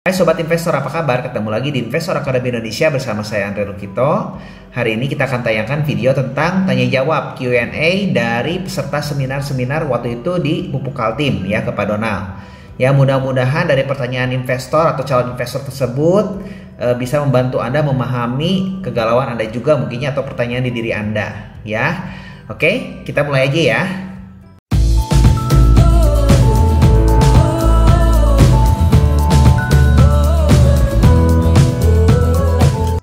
Hai Sobat Investor, apa kabar? Ketemu lagi di Investor Academy Indonesia bersama saya Andre Rukito. Hari ini kita akan tayangkan video tentang tanya jawab Q&A dari peserta seminar-seminar waktu itu di Pupuk Kaltim ya ke Pak Donald. Ya mudah-mudahan dari pertanyaan investor atau calon investor tersebut bisa membantu Anda memahami kegalauan Anda juga mungkinnya atau pertanyaan di diri Anda ya. Oke, kita mulai aja ya.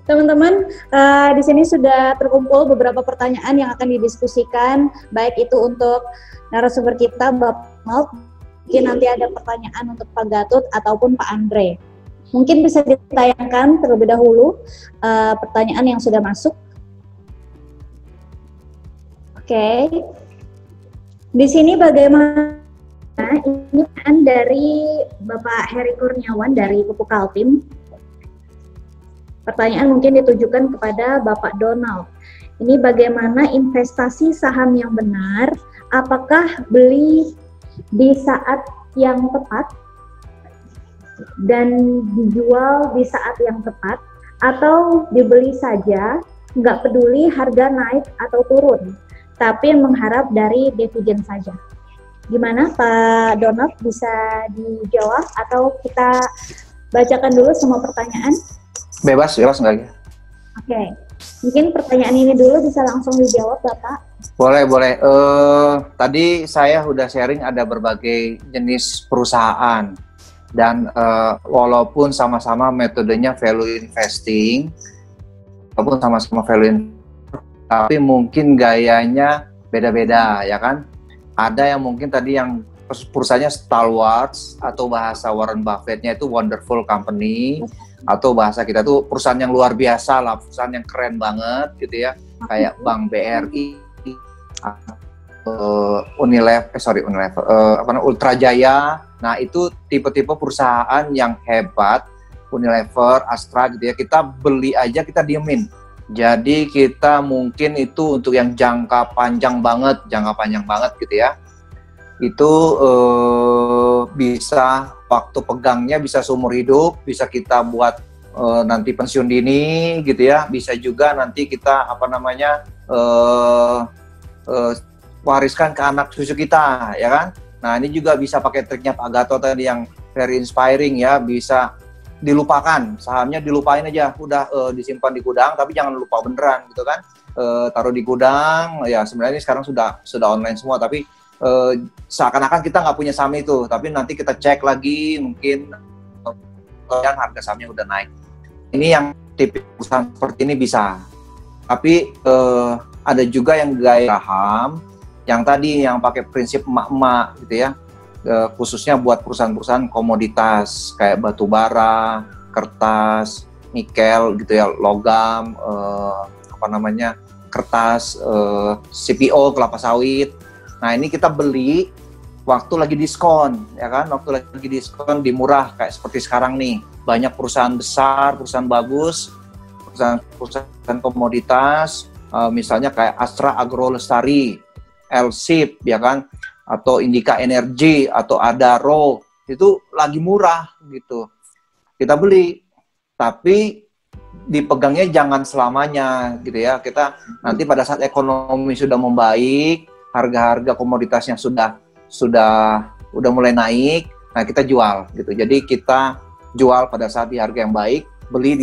Teman-teman, di sini sudah terkumpul beberapa pertanyaan yang akan didiskusikan, baik itu untuk narasumber kita, Bapak Mal, mungkin nanti ada pertanyaan untuk Pak Gatot ataupun Pak Andre. Mungkin bisa ditayangkan terlebih dahulu pertanyaan yang sudah masuk. Oke, di sini bagaimana? Ini kan dari Bapak Heri Kurniawan dari Pupuk Kaltim. Pertanyaan mungkin ditujukan kepada Bapak Donald. Ini bagaimana investasi saham yang benar? Apakah beli di saat yang tepat dan dijual di saat yang tepat, atau dibeli saja, nggak peduli harga naik atau turun, tapi mengharap dari dividen saja? Gimana Pak Donald, bisa dijawab atau kita bacakan dulu semua pertanyaan? Bebas enggak ya? Oke, mungkin pertanyaan ini dulu bisa langsung dijawab Bapak. Boleh. Tadi saya udah sharing ada berbagai jenis perusahaan dan walaupun sama-sama metodenya value investing, walaupun sama-sama value, tapi mungkin gayanya beda-beda ya kan? Ada yang mungkin tadi yang perusahaannya stalwarts atau bahasa Warren Buffett-nya itu wonderful company, atau bahasa kita tuh perusahaan yang luar biasa lah, perusahaan yang keren banget gitu ya, kayak Bank BRI, Ultra Jaya. Nah itu tipe-tipe perusahaan yang hebat, Unilever, Astra gitu ya, kita beli aja kita diemin. Jadi kita mungkin itu untuk yang jangka panjang banget gitu ya, itu bisa waktu pegangnya bisa seumur hidup, bisa kita buat nanti pensiun dini gitu ya, bisa juga nanti kita wariskan ke anak cucu kita ya kan. Nah ini juga bisa pakai triknya Pak Gatot tadi yang very inspiring ya, bisa dilupakan, sahamnya dilupain aja, udah disimpan di gudang, tapi jangan lupa beneran gitu kan, taruh di gudang ya. Sebenarnya ini sekarang sudah online semua, tapi seakan-akan kita nggak punya saham itu, tapi nanti kita cek lagi mungkin dan harga sahamnya udah naik. Ini yang tipe perusahaan seperti ini bisa. Tapi ada juga yang gaya saham yang tadi yang pakai prinsip emak-emak gitu ya, khususnya buat perusahaan-perusahaan komoditas kayak batu bara, kertas, nikel gitu ya, logam, kertas, CPO, kelapa sawit. Nah ini kita beli waktu lagi diskon, ya kan? Waktu lagi diskon di murah kayak seperti sekarang nih. Banyak perusahaan besar, perusahaan bagus, perusahaan komoditas, misalnya kayak Astra Agro Lestari, Elsip, ya kan? Atau Indika Energy, atau Adaro, itu lagi murah gitu. Kita beli, tapi dipegangnya jangan selamanya gitu ya. Kita nanti pada saat ekonomi sudah membaik, harga-harga komoditasnya sudah mulai naik, nah kita jual gitu. Jadi kita jual pada saat di harga yang baik, beli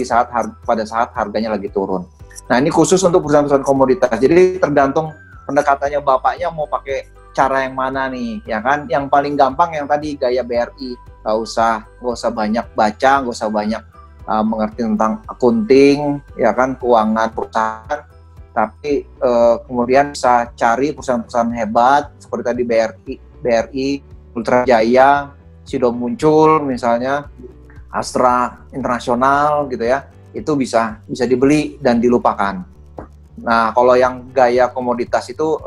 pada saat harganya lagi turun. Nah ini khusus untuk perusahaan-perusahaan komoditas. Jadi tergantung pendekatannya Bapaknya mau pakai cara yang mana nih, ya kan? Yang paling gampang yang tadi gaya BRI, nggak usah banyak baca, nggak usah banyak mengerti tentang accounting, ya kan, keuangan perusahaan. Tapi kemudian bisa cari perusahaan-perusahaan hebat seperti tadi BRI, Ultra Jaya, Sido muncul misalnya, Astra Internasional gitu ya, itu bisa dibeli dan dilupakan. Nah kalau yang gaya komoditas itu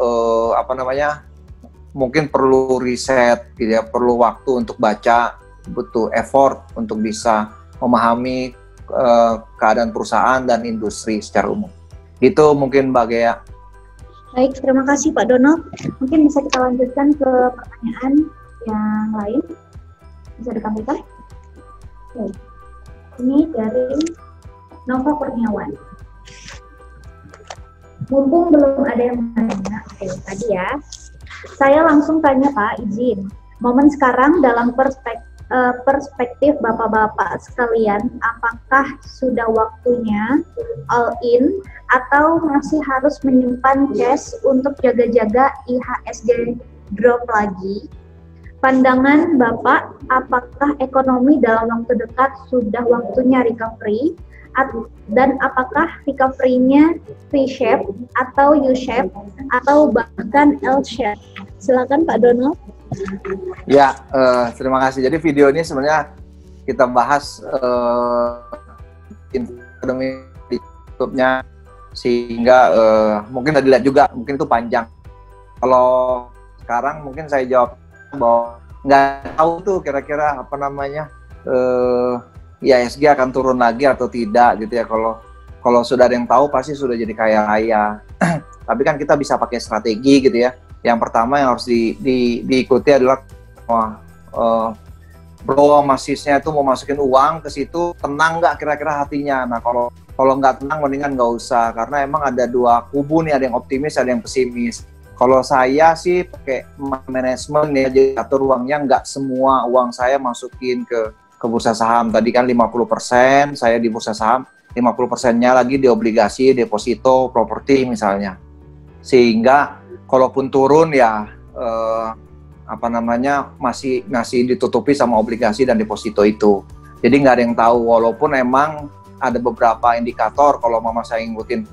mungkin perlu riset gitu ya, perlu waktu untuk baca, butuh effort untuk bisa memahami keadaan perusahaan dan industri secara umum. Itu mungkin Mbak Gea. Baik, terima kasih Pak Donald. Mungkin bisa kita lanjutkan ke pertanyaan yang lain. Bisa ditampilkan? Baik. Ini dari Nova Kurniawan. Mumpung belum ada yang bertanya, tadi ya. Saya langsung tanya Pak, izin. Momen sekarang dalam perspektif Bapak-Bapak sekalian, apakah sudah waktunya all in atau masih harus menyimpan cash untuk jaga-jaga IHSG drop lagi? Pandangan Bapak, apakah ekonomi dalam waktu dekat sudah waktunya recovery? Dan apakah recovery-nya V-shape atau U-shape atau bahkan L-shape? Silakan Pak Donald. Ya, terima kasih. Jadi video ini sebenarnya kita bahas ekonomi di YouTube-nya, sehingga mungkin tadi lihat juga, mungkin itu panjang. Kalau sekarang mungkin saya jawab bahwa nggak tahu tuh kira-kira apa namanya IHSG akan turun lagi atau tidak gitu ya. Kalau sudah ada yang tahu pasti sudah jadi kaya raya. Tapi kan kita bisa pakai strategi gitu ya. Yang pertama yang harus diikuti adalah bro masisnya itu mau masukin uang ke situ, tenang nggak kira-kira hatinya. Nah kalau nggak tenang mendingan nggak usah, karena emang ada dua kubu nih, ada yang optimis ada yang pesimis. Kalau saya sih pakai manajemen ya, jadi atur uangnya, nggak semua uang saya masukin ke bursa saham. Tadi kan 50% saya di bursa saham, 50%-nya lagi di obligasi, deposito, properti misalnya. Sehingga kalaupun turun ya masih ditutupi sama obligasi dan deposito itu. Jadi nggak ada yang tahu, walaupun emang ada beberapa indikator kalau mama saya ngikutin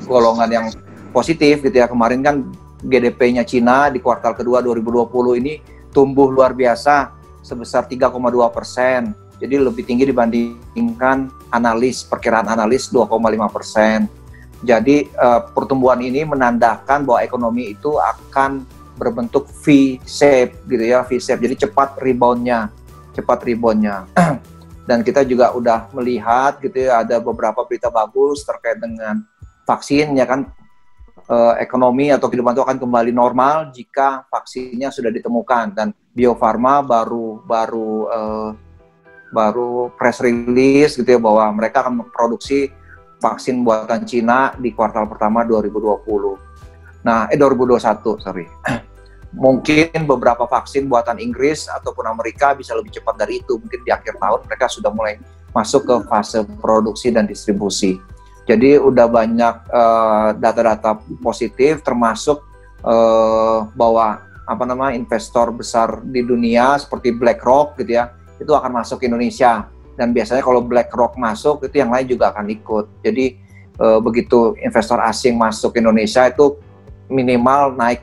golongan yang positif gitu ya. Kemarin kan GDP-nya Cina di kuartal kedua 2020 ini tumbuh luar biasa sebesar 3,2%. Jadi lebih tinggi dibandingkan perkiraan analis 2,5%. Jadi pertumbuhan ini menandakan bahwa ekonomi itu akan berbentuk V-shape gitu ya, V-shape. Jadi cepat reboundnya. Dan kita juga udah melihat gitu ya, ada beberapa berita bagus terkait dengan vaksin ya kan. Ekonomi atau kehidupan itu akan kembali normal jika vaksinnya sudah ditemukan, dan Bio Farma baru press release gitu ya bahwa mereka akan memproduksi vaksin buatan Cina di kuartal pertama 2021, sorry. Mungkin beberapa vaksin buatan Inggris ataupun Amerika bisa lebih cepat dari itu, mungkin di akhir tahun mereka sudah mulai masuk ke fase produksi dan distribusi. Jadi udah banyak data-data positif, termasuk bahwa investor besar di dunia seperti BlackRock gitu ya, itu akan masuk ke Indonesia. Dan biasanya kalau BlackRock masuk, itu yang lain juga akan ikut. Jadi begitu investor asing masuk ke Indonesia, itu minimal naik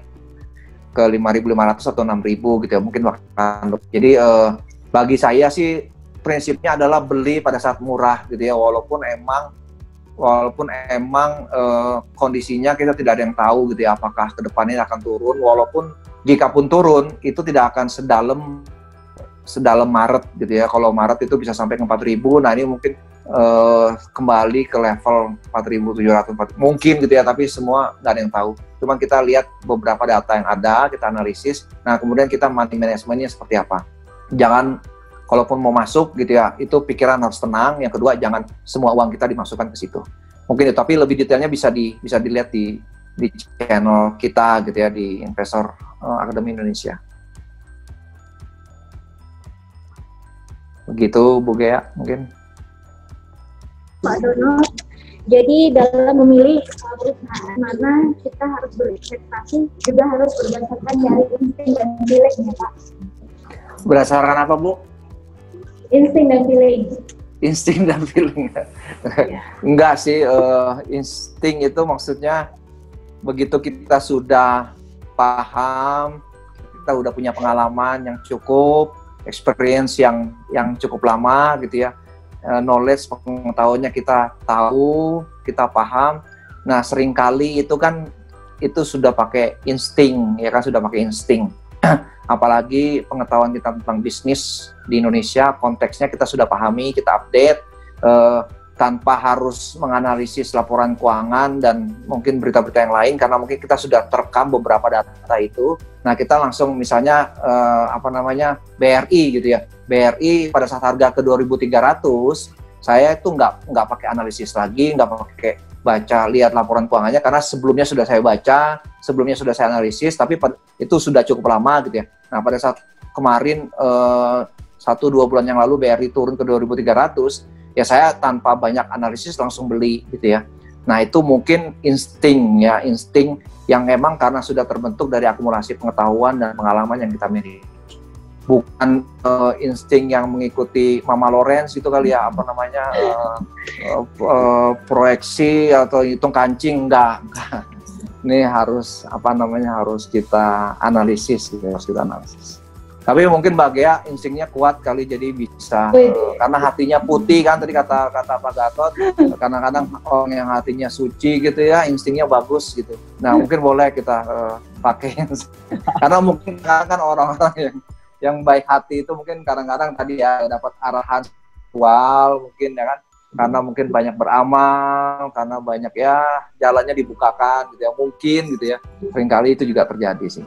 ke 5.500 atau 6.000 gitu ya, mungkin bahkan. Jadi bagi saya sih prinsipnya adalah beli pada saat murah gitu ya, walaupun emang kondisinya kita tidak ada yang tahu gitu ya, apakah kedepannya akan turun. Walaupun jika pun turun itu tidak akan sedalam Maret gitu ya. Kalau Maret itu bisa sampai ke 4.000, nah ini mungkin kembali ke level 4.700 mungkin gitu ya, tapi semua nggak ada yang tahu. Cuman kita lihat beberapa data yang ada, kita analisis, nah kemudian kita money managementnya seperti apa. Jangan, kalaupun mau masuk gitu ya, itu pikiran harus tenang. Yang kedua, jangan semua uang kita dimasukkan ke situ. Mungkin itu, tapi lebih detailnya bisa dilihat di channel kita gitu ya, di Investor Academy Indonesia. Begitu Bu Gea mungkin. Pak Dono, jadi dalam memilih perusahaan mana kita harus berinvestasi juga harus berdasarkan dari insting dan feeling ya Pak. Berdasarkan apa Bu? Insting dan feeling. Insting dan feeling. Ya. Enggak sih, insting itu maksudnya begitu kita sudah paham, kita udah punya pengalaman yang cukup, experience yang cukup lama gitu ya, knowledge, pengetahuannya kita tahu, kita paham. Nah seringkali itu kan itu sudah pakai insting ya kan, sudah pakai insting. Apalagi pengetahuan kita tentang bisnis di Indonesia, konteksnya kita sudah pahami, kita update tanpa harus menganalisis laporan keuangan dan mungkin berita-berita yang lain, karena mungkin kita sudah terekam beberapa data itu. Nah kita langsung misalnya BRI gitu ya, BRI pada saat harga ke 2.300 Saya itu nggak pakai analisis lagi, nggak pakai baca lihat laporan keuangannya, karena sebelumnya sudah saya baca, sebelumnya sudah saya analisis, tapi itu sudah cukup lama gitu ya. Nah pada saat kemarin 1-2 bulan yang lalu BRI turun ke 2.300, ya saya tanpa banyak analisis langsung beli gitu ya. Nah itu mungkin insting yang memang karena sudah terbentuk dari akumulasi pengetahuan dan pengalaman yang kita miliki. Bukan insting yang mengikuti Mama Lorenz gitu kali ya, apa namanya, proyeksi atau hitung kancing, enggak. Ini harus harus kita analisis gitu, harus kita analisis. Tapi mungkin Mbak Gea instingnya kuat kali, jadi bisa karena hatinya putih kan, tadi kata Pak Gatot, kadang-kadang orang yang hatinya suci gitu ya, instingnya bagus gitu. Nah mungkin boleh kita pakai, karena mungkin kan orang-orang yang baik hati itu mungkin kadang-kadang tadi ya dapat arahan spiritual mungkin ya kan, karena mungkin banyak beramal, karena banyak ya jalannya dibukakan gitu ya, mungkin gitu ya, seringkali itu juga terjadi sih.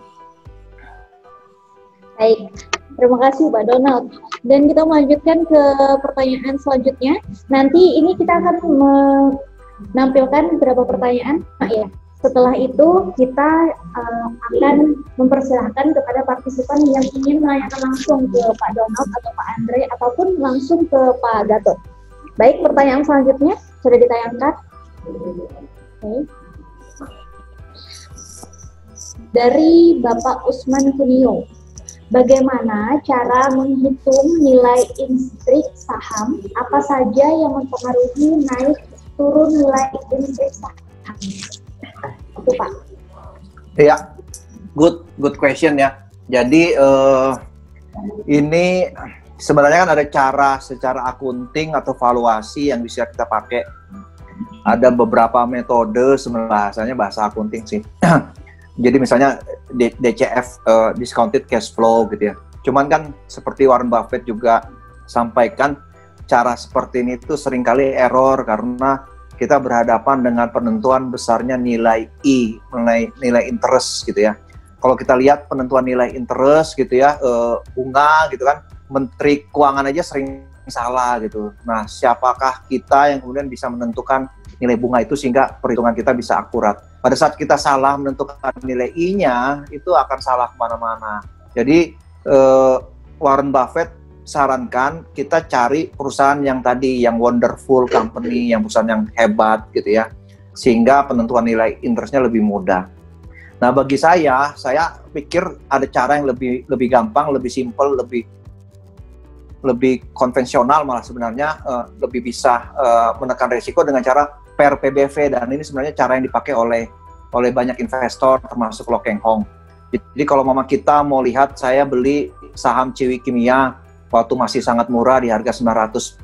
Baik, terima kasih Pak Donald. Dan kita melanjutkan ke pertanyaan selanjutnya. Nanti ini kita akan menampilkan beberapa pertanyaan. Nah ya, setelah itu kita akan mempersilahkan kepada partisipan yang ingin menanyakan langsung ke Pak Donald atau Pak Andre, ataupun langsung ke Pak Gatot. Baik, pertanyaan selanjutnya sudah ditayangkan. Oke. Dari Bapak Usman Kunio. Bagaimana cara menghitung nilai intrik saham? Apa saja yang mempengaruhi naik turun nilai intrik saham? Itu Pak. Iya, good question ya. Jadi ini sebenarnya kan ada cara secara akunting atau valuasi yang bisa kita pakai. Ada beberapa metode, sebenarnya bahasanya bahasa akunting sih. Jadi misalnya DCF, discounted cash flow gitu ya. Cuman kan seperti Warren Buffett juga sampaikan, cara seperti ini tuh seringkali error karena kita berhadapan dengan penentuan besarnya nilai nilai interest gitu ya. Kalau kita lihat penentuan nilai interest gitu ya, bunga gitu kan, Menteri Keuangan aja sering salah gitu. Nah, siapakah kita yang kemudian bisa menentukan nilai bunga itu sehingga perhitungan kita bisa akurat? Pada saat kita salah menentukan nilai I-nya, itu akan salah kemana-mana. Jadi Warren Buffett sarankan kita cari perusahaan yang tadi, yang wonderful company, yang perusahaan yang hebat gitu ya, sehingga penentuan nilai interestnya lebih mudah. Nah bagi saya pikir ada cara yang lebih gampang, lebih simple, lebih konvensional malah sebenarnya, lebih bisa menekan risiko dengan cara per PBV, dan ini sebenarnya cara yang dipakai oleh banyak investor termasuk Lo Keng Hong. Jadi kalau mama kita mau lihat, saya beli saham Ciwi Kimia waktu masih sangat murah di harga 900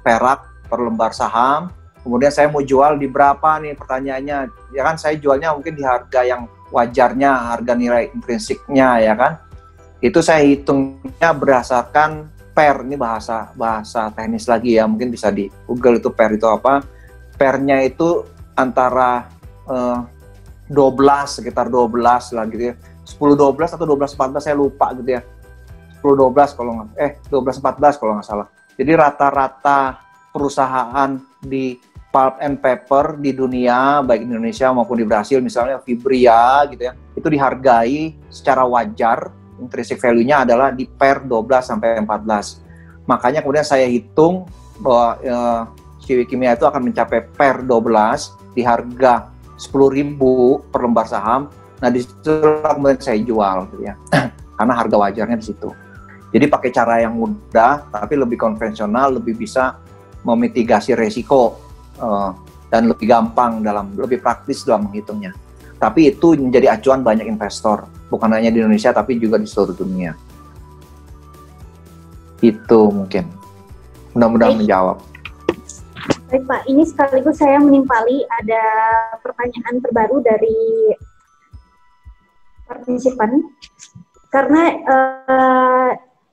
perak per lembar saham. Kemudian saya mau jual di berapa nih, pertanyaannya. Ya kan saya jualnya mungkin di harga yang wajarnya, harga nilai intrinsiknya ya kan. Itu saya hitungnya berdasarkan per, ini bahasa teknis lagi ya, mungkin bisa di Google itu per itu apa. Pernya itu antara sekitar 12 lah gitu ya. 10-12 atau 12-14 saya lupa gitu ya. 10-12 kalau nggak, 12-14 kalau nggak salah. Jadi rata-rata perusahaan di pulp and paper di dunia, baik di Indonesia maupun di Brasil, misalnya Fibria gitu ya, itu dihargai secara wajar, intrinsic value-nya adalah di per 12-14. Makanya kemudian saya hitung bahwa Ciwi Kimia itu akan mencapai per 12 di harga 10.000 per lembar saham. Nah di situ kemudian saya jual gitu ya. Karena harga wajarnya di situ. Jadi pakai cara yang mudah tapi lebih konvensional, lebih bisa memitigasi resiko dan lebih gampang lebih praktis dalam menghitungnya. Tapi itu menjadi acuan banyak investor, bukan hanya di Indonesia tapi juga di seluruh dunia. Itu mungkin. Mudah-mudahan menjawab. Baik Pak, ini sekaligus saya menimpali ada pertanyaan terbaru dari partisipan. Karena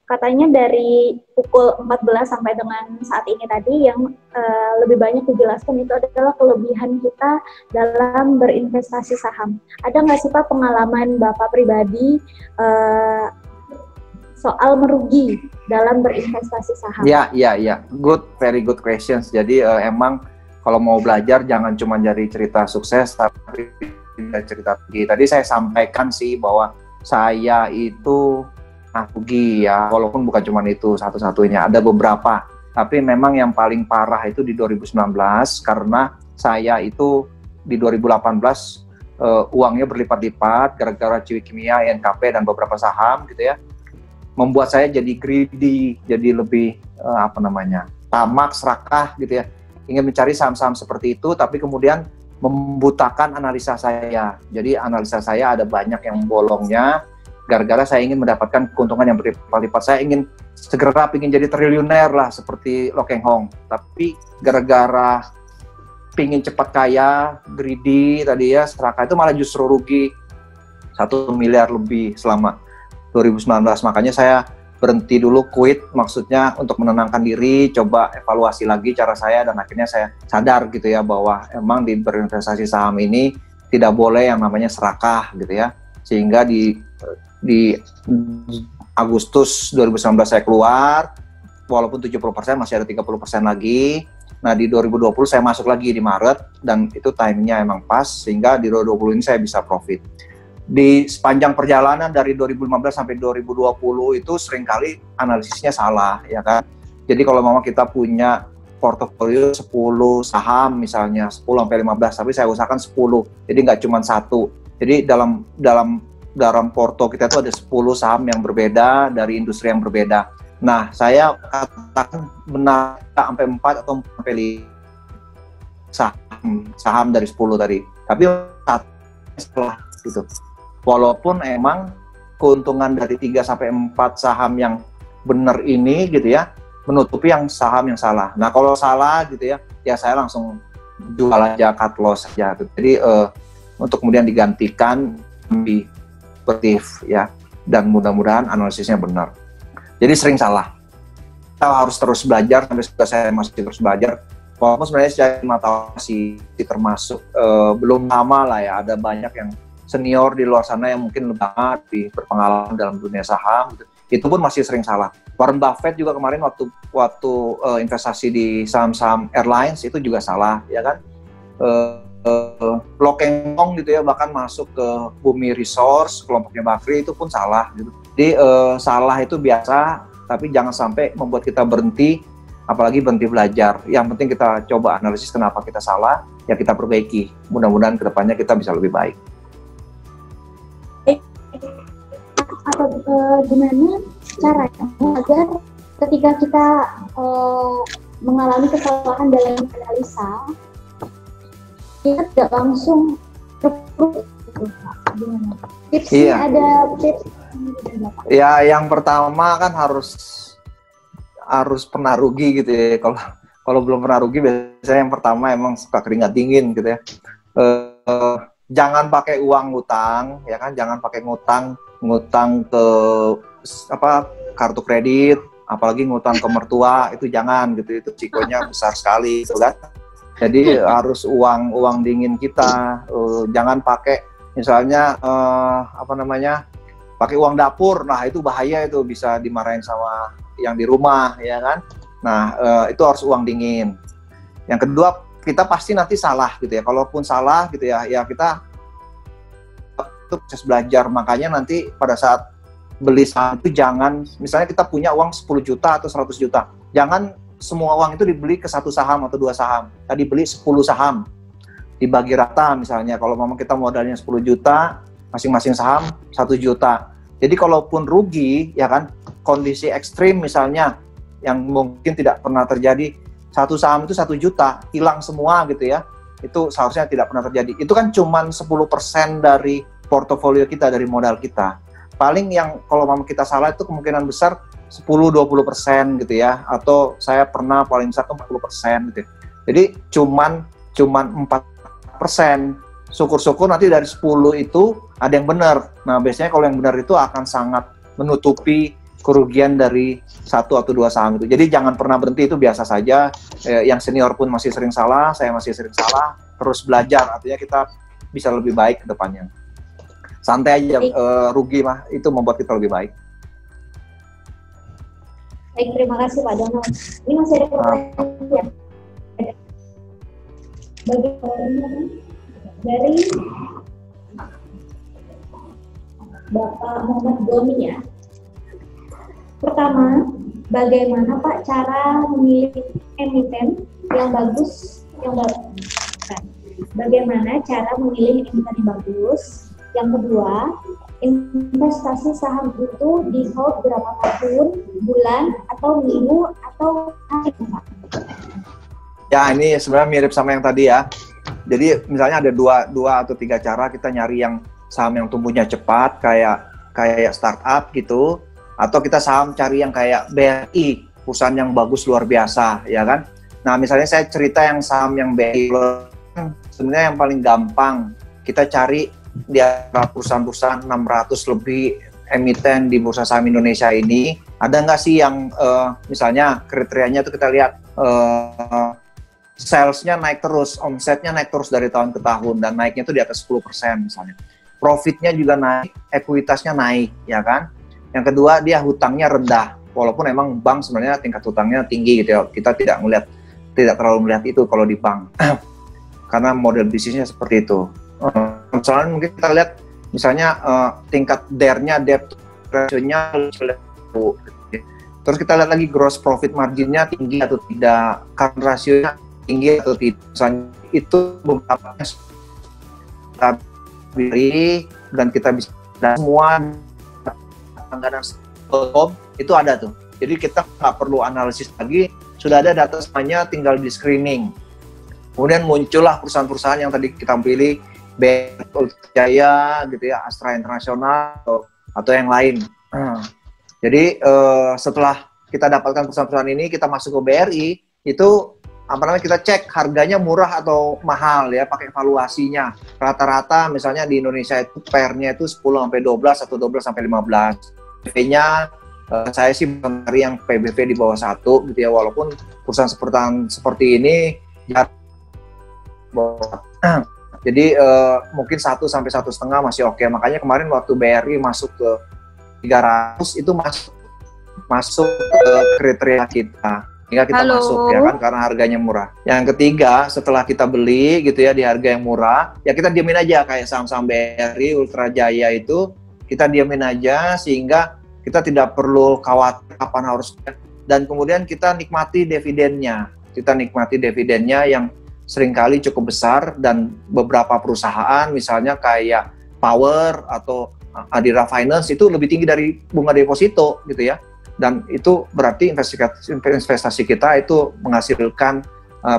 katanya dari pukul 14 sampai dengan saat ini tadi yang lebih banyak dijelaskan itu adalah kelebihan kita dalam berinvestasi saham. Ada nggak sih Pak pengalaman Bapak pribadi soal merugi dalam berinvestasi saham? Ya. Very good questions. Jadi emang kalau mau belajar jangan cuma dari cerita sukses, tapi cerita rugi. Tadi saya sampaikan sih bahwa saya itu rugi ya, walaupun bukan cuma itu satu-satunya, ada beberapa. Tapi memang yang paling parah itu di 2019 karena saya itu di 2018 uangnya berlipat-lipat gara-gara Ciwi Kimia, NKP dan beberapa saham gitu ya. Membuat saya jadi greedy, jadi lebih tamak, serakah gitu ya. Ingin mencari saham-saham seperti itu, tapi kemudian membutakan analisa saya. Jadi analisa saya ada banyak yang bolongnya, gara-gara saya ingin mendapatkan keuntungan yang berlipat-lipat. Saya ingin ingin jadi triliuner lah, seperti Lo Keng Hong. Tapi gara-gara pingin cepat kaya, greedy tadi ya, serakah, itu malah justru rugi 1 miliar lebih selama 2019. Makanya saya berhenti dulu, quit, maksudnya untuk menenangkan diri, coba evaluasi lagi cara saya, dan akhirnya saya sadar gitu ya bahwa emang di berinvestasi saham ini tidak boleh yang namanya serakah gitu ya. Sehingga di Agustus 2019 saya keluar, walaupun 70% masih ada 30% lagi. Nah di 2020 saya masuk lagi di Maret, dan itu timingnya emang pas, sehingga di 2020 ini saya bisa profit. Di sepanjang perjalanan dari 2015 sampai 2020 itu seringkali analisisnya salah ya kan. Jadi kalau memang kita punya portofolio 10 saham misalnya, 10 sampai 15, tapi saya usahakan 10. Jadi nggak cuma satu. Jadi dalam porto kita itu ada 10 saham yang berbeda dari industri yang berbeda. Nah, saya katakan benar sampai 4 atau sampai 5 saham dari 10 tadi. Tapi setelah gitu. Walaupun emang keuntungan dari 3 sampai 4 saham yang benar ini gitu ya, menutupi yang saham yang salah. Nah, kalau salah gitu ya saya langsung jual aja, cut loss aja. Jadi untuk kemudian digantikan lebih sportif ya, dan mudah-mudahan analisisnya benar. Jadi sering salah. Kita harus terus belajar, sampai saya masih terus belajar. Walaupun sebenarnya saya 5 tahun masih termasuk belum lama lah ya, ada banyak yang senior di luar sana yang mungkin lebih berpengalaman dalam dunia saham gitu. Itu pun masih sering salah. Warren Buffett juga kemarin waktu investasi di saham-saham airlines itu juga salah ya kan. Lo Keng Hong gitu ya, bahkan masuk ke Bumi Resource, kelompoknya Bakri, itu pun salah gitu. Jadi salah itu biasa, tapi jangan sampai membuat kita berhenti, apalagi berhenti belajar. Yang penting kita coba analisis kenapa kita salah, ya kita perbaiki. Mudah-mudahan kedepannya kita bisa lebih baik. Atau gimana caranya agar ketika kita mengalami kesalahan dalam analisa, kita tidak langsung gimana? Tipsnya ada tips? Ya, yang pertama kan harus pernah rugi gitu ya. Kalau belum pernah rugi, biasanya yang pertama emang suka keringat dingin gitu ya. Jangan pakai uang ngutang ya kan, jangan pakai ngutang ke kartu kredit, apalagi ngutang ke mertua, itu jangan gitu, itu risikonya besar sekali gitu kan. Jadi harus uang dingin kita, jangan pakai misalnya pakai uang dapur. Nah itu bahaya, itu bisa dimarahin sama yang di rumah ya kan. Nah itu harus uang dingin. Yang kedua, kita pasti nanti salah gitu ya. Kalaupun salah gitu ya kita itu proses belajar. Makanya nanti pada saat beli saham itu jangan, misalnya kita punya uang 10 juta atau 100 juta, jangan semua uang itu dibeli ke 1 saham atau 2 saham. Tadi beli 10 saham, dibagi rata misalnya. Kalau memang kita modalnya 10 juta, masing-masing saham 1 juta. Jadi kalaupun rugi ya kan, kondisi ekstrim misalnya yang mungkin tidak pernah terjadi, 1 saham itu 1 juta, hilang semua gitu ya, itu seharusnya tidak pernah terjadi. Itu kan cuman 10% dari portofolio kita, dari modal kita. Paling yang kalau memang kita salah itu kemungkinan besar 10-20% gitu ya, atau saya pernah paling besar 40% gitu ya. Jadi cuman 4%. Syukur-syukur nanti dari 10 itu ada yang benar. Nah biasanya kalau yang benar itu akan sangat menutupi kerugian dari 1 atau 2 saham itu. Jadi jangan pernah berhenti, itu biasa saja. Yang senior pun masih sering salah, saya masih sering salah. Terus belajar, artinya kita bisa lebih baik ke depannya. Santai aja, rugi mah itu membuat kita lebih baik. Baik, terima kasih Pak Donald. Ini masih ada pertanyaan ya? Dari Bapak Muhammad Doni ya. Pertama, bagaimana Pak cara memilih emiten yang bagus, bagaimana cara memilih emiten yang bagus? Yang kedua, investasi saham itu di hold berapa tahun, bulan, atau minggu, atau hari, Pak? Ya, ini sebenarnya mirip sama yang tadi ya. Jadi misalnya ada dua atau tiga cara kita nyari yang saham yang tumbuhnya cepat, kayak startup gitu, atau kita cari yang kayak BRI, perusahaan yang bagus luar biasa, ya kan? Nah, misalnya saya cerita yang saham yang BRI, sebenarnya yang paling gampang kita cari di perusahaan-perusahaan 600 lebih emiten di Bursa Saham Indonesia ini, ada nggak sih yang misalnya kriterianya itu kita lihat salesnya naik terus, omsetnya naik terus dari tahun ke tahun, dan naiknya itu di atas 10% misalnya. Profitnya juga naik, ekuitasnya naik, ya kan? Yang kedua, dia hutangnya rendah, walaupun emang bank sebenarnya tingkat hutangnya tinggi gitu ya. Kita tidak terlalu melihat itu kalau di bank, karena model bisnisnya seperti itu. Misalnya mungkin kita lihat, misalnya tingkat DER-nya, debt ratio-nya, terus kita lihat lagi gross profit margin-nya tinggi atau tidak, current ratio-nya tinggi atau tidak. Misalnya itu beberapa kita beri dan kita bisa, dan semua langganan itu ada tuh. Jadi kita nggak perlu analisis lagi, sudah ada data semuanya, tinggal di screening. Kemudian muncullah perusahaan-perusahaan yang tadi kita pilih, BRI Jaya gitu ya, Astra Internasional atau yang lain. Jadi setelah kita dapatkan perusahaan-perusahaan ini, kita masuk ke BRI, itu kita cek harganya murah atau mahal ya, pakai valuasinya. Rata-rata misalnya di Indonesia itu PER-nya itu 10 sampai 12 atau 12 sampai 15. PBV-nya saya sih mencari yang PBV di bawah 1 gitu ya, walaupun perusahaan seperti ini jadi mungkin 1 sampai 1,5 masih oke. Makanya kemarin waktu BRI masuk ke 300 itu masuk ke kriteria kita. Hingga kita masuk ya kan, karena harganya murah. Yang ketiga, setelah kita beli gitu ya di harga yang murah, ya kita diamin aja kayak saham-saham BRI, Ultra Jaya itu kita diamin aja sehingga kita tidak perlu khawatir kapan harus, dan kemudian kita nikmati dividennya. Kita nikmati dividennya yang seringkali cukup besar, dan beberapa perusahaan misalnya kayak Power atau Adira Finance itu lebih tinggi dari bunga deposito gitu ya. Dan itu berarti investasi kita itu menghasilkan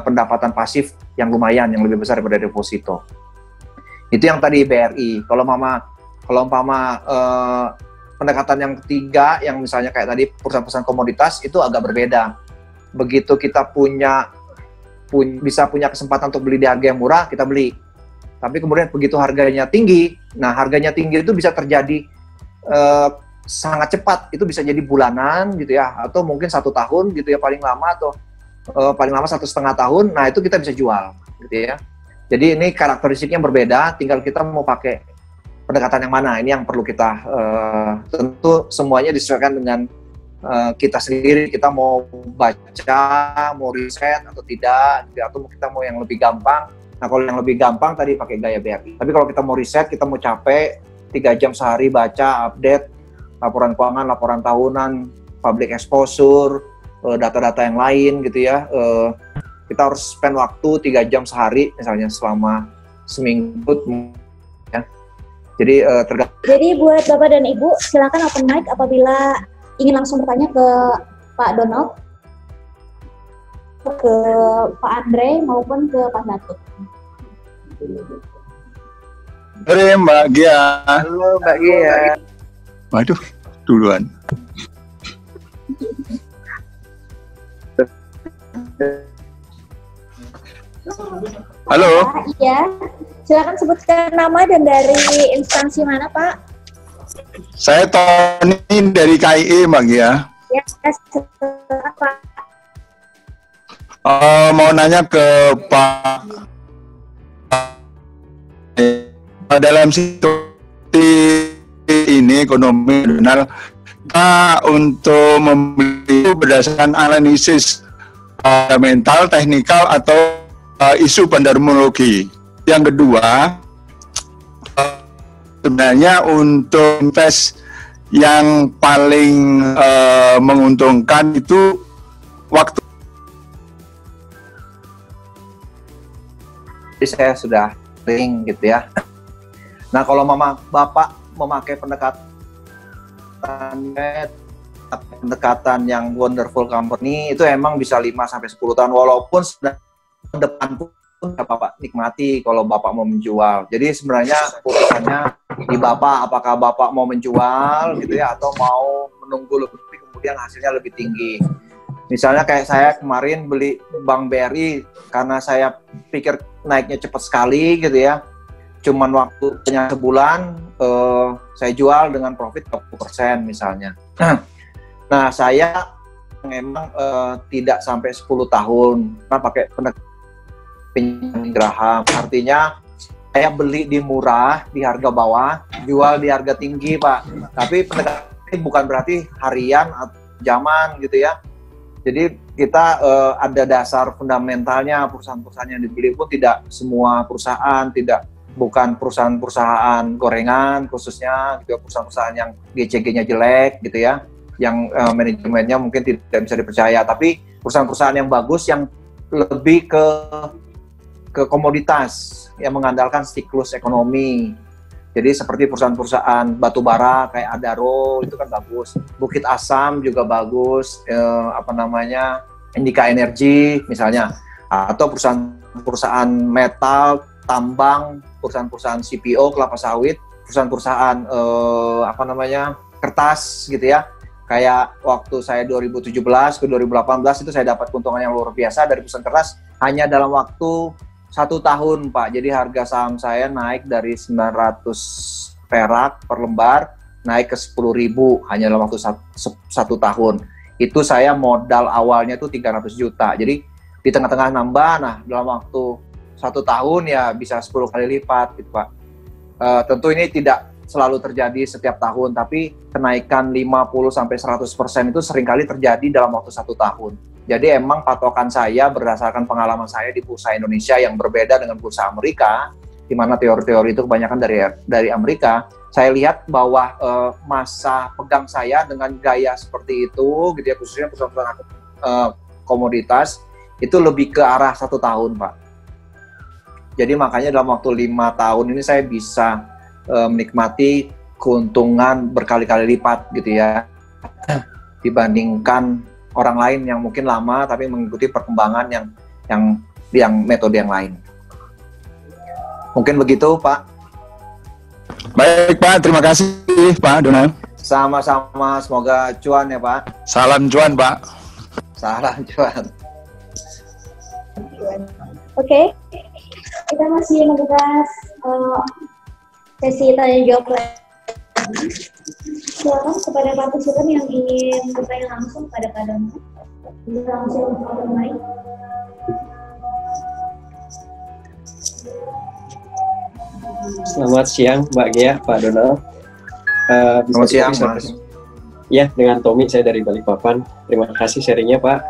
pendapatan pasif yang lumayan, yang lebih besar daripada deposito. Itu yang tadi BRI. Kalau umpama pendekatan yang ketiga, yang misalnya kayak tadi perusahaan-perusahaan komoditas, itu agak berbeda. Begitu kita bisa punya kesempatan untuk beli di harga yang murah, kita beli. Tapi kemudian begitu harganya tinggi, nah harganya tinggi itu bisa terjadi sangat cepat, itu bisa jadi bulanan gitu ya, atau mungkin 1 tahun gitu ya paling lama, atau paling lama 1,5 tahun. Nah itu kita bisa jual gitu ya. Jadi ini karakteristiknya berbeda, tinggal kita mau pakai pendekatan yang mana. Ini yang perlu kita tentu semuanya disesuaikan dengan kita sendiri. Kita mau baca, mau riset atau tidak, gitu, atau kita mau yang lebih gampang. Nah kalau yang lebih gampang tadi pakai gaya BRI. Tapi kalau kita mau riset, kita mau capek 3 jam sehari baca, update laporan keuangan, laporan tahunan, public exposure, data-data yang lain gitu ya. Kita harus spend waktu 3 jam sehari misalnya selama seminggu ya. Jadi Jadi buat Bapak dan Ibu silakan open mic apabila ingin langsung bertanya ke Pak Donald, ke Pak Andre maupun ke Pak Datuk. Halo Mbak Gia. Halo Mbak Gia. Waduh, duluan. Halo. Iya, silakan sebutkan nama dan dari instansi mana Pak? Saya Tony dari KII Mbak Gia. Ya, silakan Pak. Mau nanya ke Pak, dalam situasi ini ekonomi nasional untuk membeli itu berdasarkan analisis fundamental, teknikal, atau isu pendermologi. Yang kedua, sebenarnya untuk invest yang paling menguntungkan itu waktu. Jadi saya sudah sering gitu ya. Nah, kalau Bapak memakai pendekatan yang wonderful company itu emang bisa 5-10 tahun, walaupun depan pun Bapak nikmati kalau Bapak mau menjual. Jadi sebenarnya keputusannya di Bapak, apakah Bapak mau menjual gitu ya, atau mau menunggu lebih kemudian hasilnya lebih tinggi. Misalnya kayak saya kemarin beli Bank BRI karena saya pikir naiknya cepat sekali gitu ya. Cuman waktunya sebulan, saya jual dengan profit 20% misalnya. Nah, saya memang tidak sampai 10 tahun karena pakai pinjam Graham. Artinya saya beli di murah, di harga bawah, jual di harga tinggi, Pak. Tapi pendekatan ini bukan berarti harian atau jaman gitu ya. Jadi kita ada dasar fundamentalnya. Perusahaan-perusahaan yang dibeli pun tidak semua perusahaan, bukan perusahaan-perusahaan gorengan khususnya, gitu, perusahaan-perusahaan yang GCG-nya jelek gitu ya, yang manajemennya mungkin tidak bisa dipercaya. Tapi perusahaan-perusahaan yang bagus yang lebih ke komoditas yang mengandalkan siklus ekonomi. Jadi seperti perusahaan-perusahaan batu bara kayak Adaro itu kan bagus, Bukit Asam juga bagus, Indika Energy misalnya, atau perusahaan metal, tambang, perusahaan-perusahaan CPO, kelapa sawit, perusahaan-perusahaan kertas gitu ya. Kayak waktu saya 2017 ke 2018 itu saya dapat keuntungan yang luar biasa dari perusahaan kertas hanya dalam waktu 1 tahun, Pak. Jadi harga saham saya naik dari 900 perak per lembar naik ke 10.000 hanya dalam waktu 1 tahun. Itu saya modal awalnya tuh 300 juta. Jadi di tengah-tengah nambah, nah dalam waktu 1 tahun ya bisa 10 kali lipat gitu, Pak. Tentu ini tidak selalu terjadi setiap tahun, tapi kenaikan 50-100% itu seringkali terjadi dalam waktu 1 tahun. Jadi emang patokan saya berdasarkan pengalaman saya di bursa Indonesia yang berbeda dengan bursa Amerika, di mana teori-teori itu kebanyakan dari Amerika. Saya lihat bahwa masa pegang saya dengan gaya seperti itu, gitu ya, khususnya perusahaan komoditas, itu lebih ke arah 1 tahun, Pak. Jadi makanya dalam waktu 5 tahun ini saya bisa menikmati keuntungan berkali-kali lipat, gitu ya, dibandingkan orang lain yang mungkin lama tapi mengikuti perkembangan yang metode yang lain. Mungkin begitu, Pak. Baik, Pak. Terima kasih, Pak Donald. Sama-sama. Semoga cuan ya, Pak. Salam cuan, Pak. Salam cuan. Oke. Kita masih membahas sesi tanya jawab lagi. Silakan kepada partisipan yang ingin bertanya langsung pada Pak Donald. Bisa langsung ke mic. Selamat siang Mbak Gia, Pak Donald. Selamat siang, Mas. Ya, dengan Tommy, saya dari Balikpapan. Terima kasih sharingnya, Pak.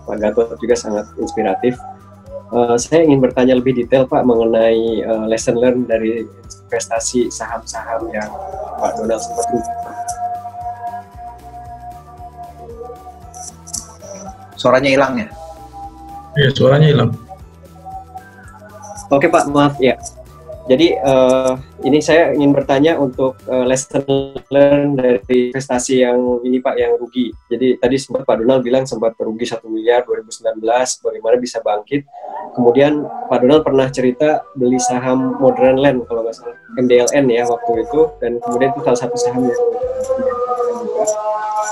Pak Gatot juga sangat inspiratif. Saya ingin bertanya lebih detail, Pak, mengenai lesson learn dari investasi saham-saham yang Pak Donald sempat rugi. Suaranya hilang ya? Iya, suaranya hilang. Oke, Pak, maaf ya. Jadi ini saya ingin bertanya untuk lesson learn dari investasi yang ini, Pak, yang rugi. Jadi tadi sempat Pak Donald bilang sempat rugi 1 miliar 2019, bagaimana bisa bangkit. Kemudian Pak Donald pernah cerita beli saham Modern Land kalau nggak salah, MDLN ya waktu itu, dan kemudian itu salah satu saham yang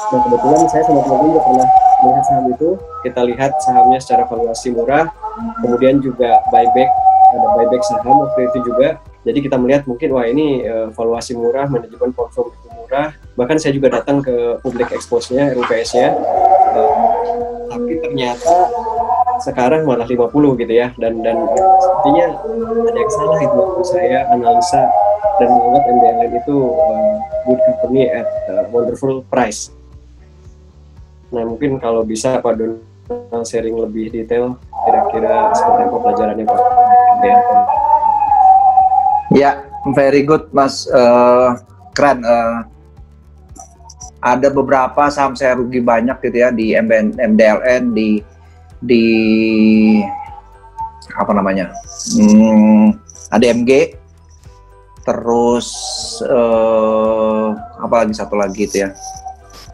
dan kebetulan saya sama teman-teman juga pernah melihat saham itu. Kita lihat sahamnya secara valuasi murah, kemudian juga ada buyback saham waktu itu juga. Jadi kita melihat mungkin wah ini valuasi murah, manajemen portfolio itu murah. Bahkan saya juga datang ke public expose-nya, RUPS-nya, tapi ternyata sekarang malah 50 gitu ya. Dan sepertinya ada yang salah itu waktu saya analisa dan menganggap MDLN itu good company at wonderful price. Nah, mungkin kalau bisa Pak Donald sharing lebih detail, kira-kira seperti apa pelajarannya Pak MDLN. Ya, very good Mas, keren. Ada beberapa saham saya rugi banyak gitu ya di MDLN, di apa namanya, ADMG, terus apa lagi satu lagi itu ya,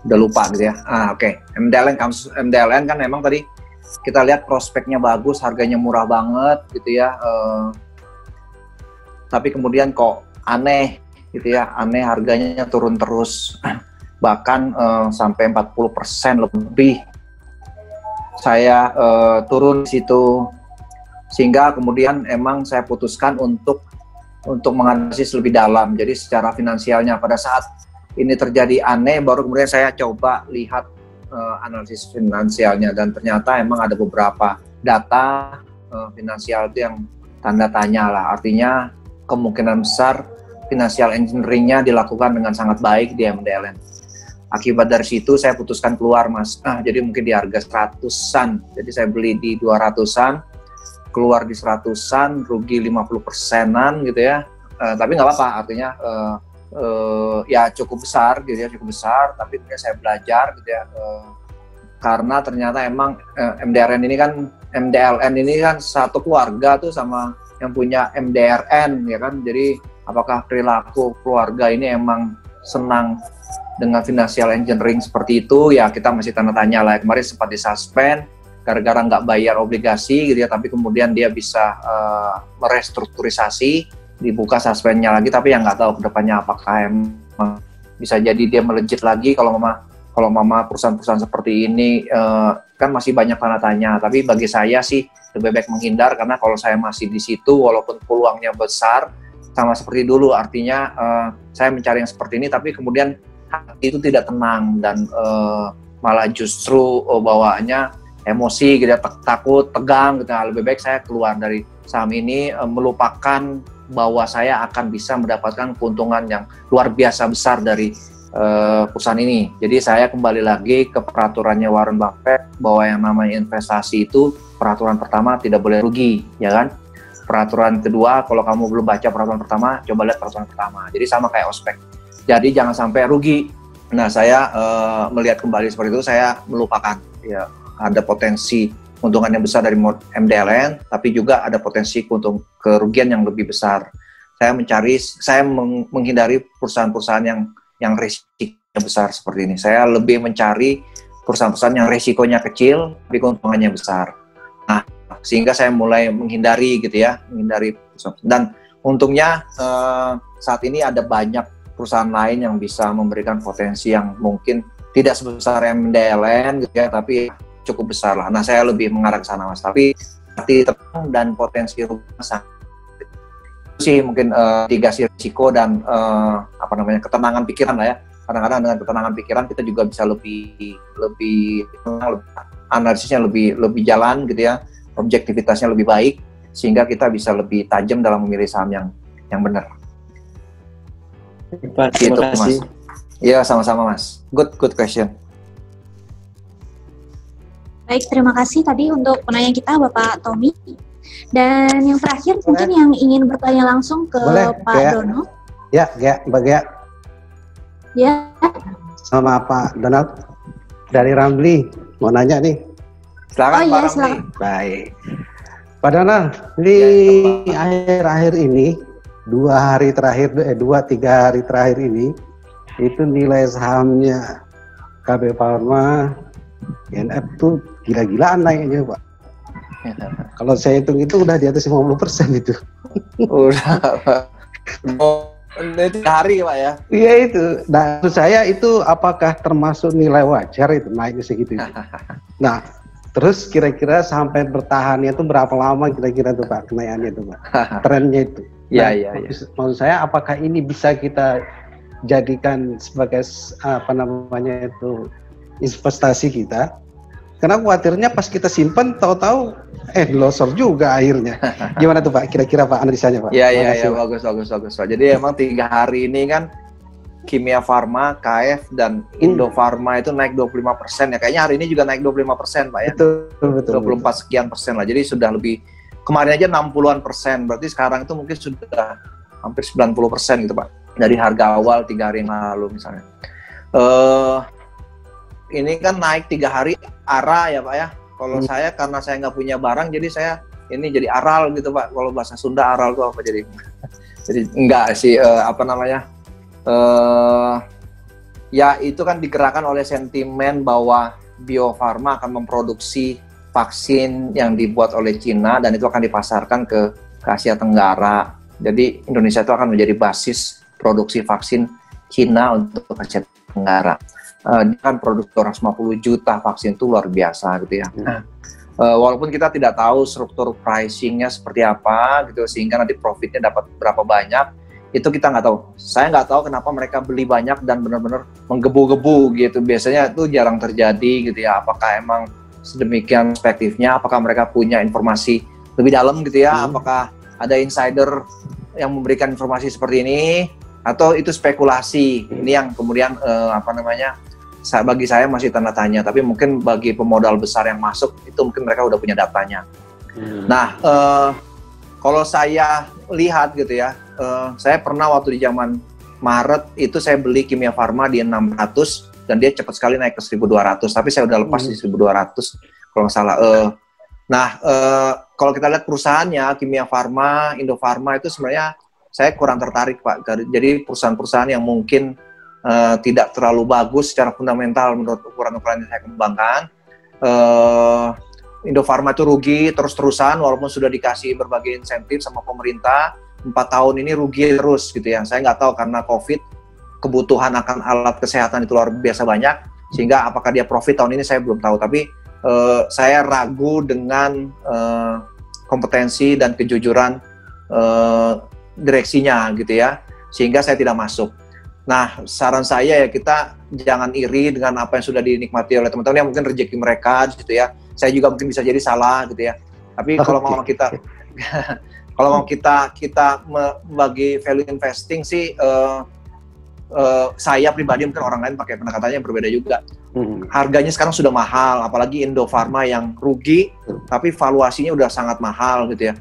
udah lupa gitu ya. Oke. MDLN kan memang tadi kita lihat prospeknya bagus, harganya murah banget gitu ya, tapi kemudian kok aneh gitu ya, aneh harganya turun terus, bahkan sampai 40% lebih saya turun di situ, sehingga kemudian emang saya putuskan untuk menganalisis lebih dalam. Jadi secara finansialnya pada saat ini terjadi aneh, baru kemudian saya coba lihat analisis finansialnya, dan ternyata emang ada beberapa data finansial itu yang tanda tanya lah. Artinya kemungkinan besar financial engineering-nya dilakukan dengan sangat baik di MDLN. Akibat dari situ saya putuskan keluar Mas. Jadi mungkin di harga 100-an. Jadi saya beli di 200-an, keluar di 100-an, rugi 50%-an gitu ya. Tapi nggak apa-apa, artinya ya cukup besar gitu ya, cukup besar. Tapi kemudian saya belajar gitu ya. Karena ternyata emang MDLN ini kan satu keluarga tuh sama yang punya MDRN ya kan. Jadi apakah perilaku keluarga ini emang senang dengan financial engineering seperti itu, ya kita masih tanda tanya lah. Kemarin sempat disuspend gara-gara nggak bayar obligasi gitu ya, tapi kemudian dia bisa merestrukturisasi, dibuka suspendnya lagi, tapi yang nggak tahu kedepannya apakah emang bisa jadi dia melejit lagi. Kalau mama perusahaan-perusahaan seperti ini kan masih banyak tanda tanya. Tapi bagi saya sih lebih baik menghindar, karena kalau saya masih di situ walaupun peluangnya besar sama seperti dulu, artinya saya mencari yang seperti ini, tapi kemudian hati itu tidak tenang dan malah justru bawaannya emosi gitu, takut, tegang gitu. Lebih baik saya keluar dari saham ini, melupakan bahwa saya akan bisa mendapatkan keuntungan yang luar biasa besar dari perusahaan ini. Jadi saya kembali lagi ke peraturannya Warren Buffett, bahwa yang namanya investasi itu peraturan pertama tidak boleh rugi, ya kan? Peraturan kedua, kalau kamu belum baca peraturan pertama, coba lihat peraturan pertama. Jadi sama kayak ospek. Jadi jangan sampai rugi. Nah, saya melihat kembali seperti itu, saya melupakan ya ada potensi keuntungan yang besar dari MDLN, tapi juga ada potensi kerugian yang lebih besar. Saya menghindari perusahaan-perusahaan yang risikonya besar seperti ini. Saya lebih mencari perusahaan-perusahaan yang risikonya kecil tapi keuntungannya besar. Nah, sehingga saya mulai menghindari gitu ya, dan untungnya saat ini ada banyak perusahaan lain yang bisa memberikan potensi yang mungkin tidak sebesar MDLN gitu ya, tapi cukup besar lah. Nah, saya lebih mengarah ke sana Mas, tapi hati tenang dan potensi rumah sangat sih mungkin mitigasi risiko dan ketenangan pikiran lah ya. Kadang-kadang dengan ketenangan pikiran kita juga bisa lebih analisisnya lebih jalan gitu ya, objektivitasnya lebih baik, sehingga kita bisa lebih tajam dalam memilih saham yang benar. Pak, terima kasih. Iya, sama-sama Mas. Good question. Baik, terima kasih tadi untuk penanya kita Bapak Tommy. Dan yang terakhir mungkin yang ingin bertanya langsung ke Pak Donald. Ya, Mbak Gea. Ya. Sama Pak Donald dari Ramli, mau nanya nih. Silakan Pak Ramli. Silakan. Baik. Pak Donald, di akhir-akhir ini 2-3 hari terakhir ini itu nilai sahamnya KB Pharma, INF tuh gila-gilaan naiknya Pak. Kalau saya hitung itu udah di atas 50% itu. Udah. Itu hari Pak ya? Iya itu. Nah, maksud saya itu apakah termasuk nilai wajar itu naiknya segitu itu? Nah, terus kira-kira sampai bertahannya itu berapa lama kira-kira tuh Pak kenaikannya itu Pak? Trennya itu. Iya. Maksud saya apakah ini bisa kita jadikan sebagai investasi kita Karena khawatirnya pas kita simpan tahu-tahu losor juga akhirnya. Gimana tuh Pak? Kira-kira Pak analisanya Pak? Iya, bagus Pak. Jadi emang 3 hari ini kan Kimia Farma, KF dan Indofarma itu naik 25% ya. Kayaknya hari ini juga naik 25% Pak ya. Betul. 24 sekian persen lah. Jadi sudah lebih, kemarin aja 60-an persen. Berarti sekarang itu mungkin sudah hampir 90% gitu Pak. Dari harga awal 3 hari yang lalu misalnya. Ini kan naik 3 hari ARA ya Pak ya. Kalau saya karena saya nggak punya barang, jadi saya ini jadi aral gitu Pak. Kalau bahasa Sunda aral itu apa jadi? Jadi enggak sih ya itu kan digerakkan oleh sentimen bahwa Bio Farma akan memproduksi vaksin yang dibuat oleh Cina dan itu akan dipasarkan ke Asia Tenggara. Jadi Indonesia itu akan menjadi basis produksi vaksin Cina untuk Asia Tenggara. Dia kan produksi 250 juta vaksin, itu luar biasa gitu ya. Walaupun kita tidak tahu struktur pricingnya seperti apa gitu, sehingga nanti profitnya dapat berapa banyak, itu kita nggak tahu. Saya nggak tahu kenapa mereka beli banyak dan benar-benar menggebu-gebu gitu. Biasanya itu jarang terjadi gitu ya. Apakah emang sedemikian perspektifnya? Apakah mereka punya informasi lebih dalam gitu ya? Apakah ada insider yang memberikan informasi seperti ini? Atau itu spekulasi? Ini yang kemudian bagi saya masih tanda tanya, tapi mungkin bagi pemodal besar yang masuk itu mungkin mereka udah punya datanya. Nah, kalau saya lihat gitu ya, saya pernah waktu di zaman Maret itu saya beli Kimia Farma di 600 dan dia cepat sekali naik ke 1.200, tapi saya udah lepas di 1.200 kalau nggak salah. Kalau kita lihat perusahaannya, Kimia Farma, Indofarma itu sebenarnya saya kurang tertarik Pak. Jadi perusahaan-perusahaan yang mungkin tidak terlalu bagus secara fundamental menurut ukuran-ukuran yang saya kembangkan. Indofarma itu rugi terus-terusan walaupun sudah dikasih berbagai insentif sama pemerintah. 4 tahun ini rugi terus gitu ya. Saya nggak tahu karena COVID, kebutuhan akan alat kesehatan itu luar biasa banyak, sehingga apakah dia profit tahun ini saya belum tahu. Tapi saya ragu dengan kompetensi dan kejujuran direksinya gitu ya, sehingga saya tidak masuk. Nah, saran saya ya kita jangan iri dengan apa yang sudah dinikmati oleh teman-teman yang mungkin rezeki mereka gitu ya. Saya juga mungkin bisa jadi salah gitu ya. Tapi kalau mau kita bagi value investing sih saya pribadi, mungkin orang lain pakai pendekatannya berbeda juga. Harganya sekarang sudah mahal, apalagi Indofarma yang rugi tapi valuasinya udah sangat mahal gitu ya.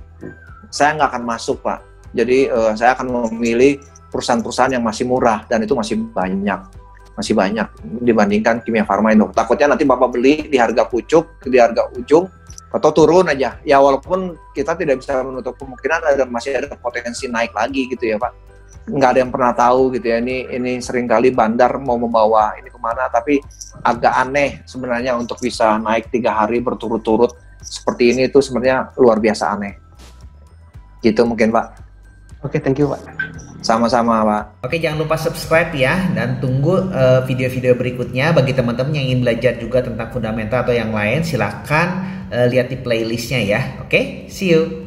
Saya nggak akan masuk Pak. Jadi saya akan memilih perusahaan-perusahaan yang masih murah dan itu masih banyak dibandingkan Kimia Farma Indo. Takutnya nanti Bapak beli di harga pucuk, di harga ujung atau turun aja. Ya walaupun kita tidak bisa menutup kemungkinan masih ada potensi naik lagi gitu ya Pak. Nggak ada yang pernah tahu gitu ya. Ini seringkali bandar mau membawa ini kemana, tapi agak aneh sebenarnya untuk bisa naik 3 hari berturut-turut seperti ini itu sebenarnya luar biasa aneh. Gitu mungkin Pak. Oke, thank you Pak. Sama-sama Pak. Oke, jangan lupa subscribe ya dan tunggu video-video berikutnya. Bagi teman-teman yang ingin belajar juga tentang fundamental atau yang lain, silakan lihat di playlistnya ya. Oke, see you.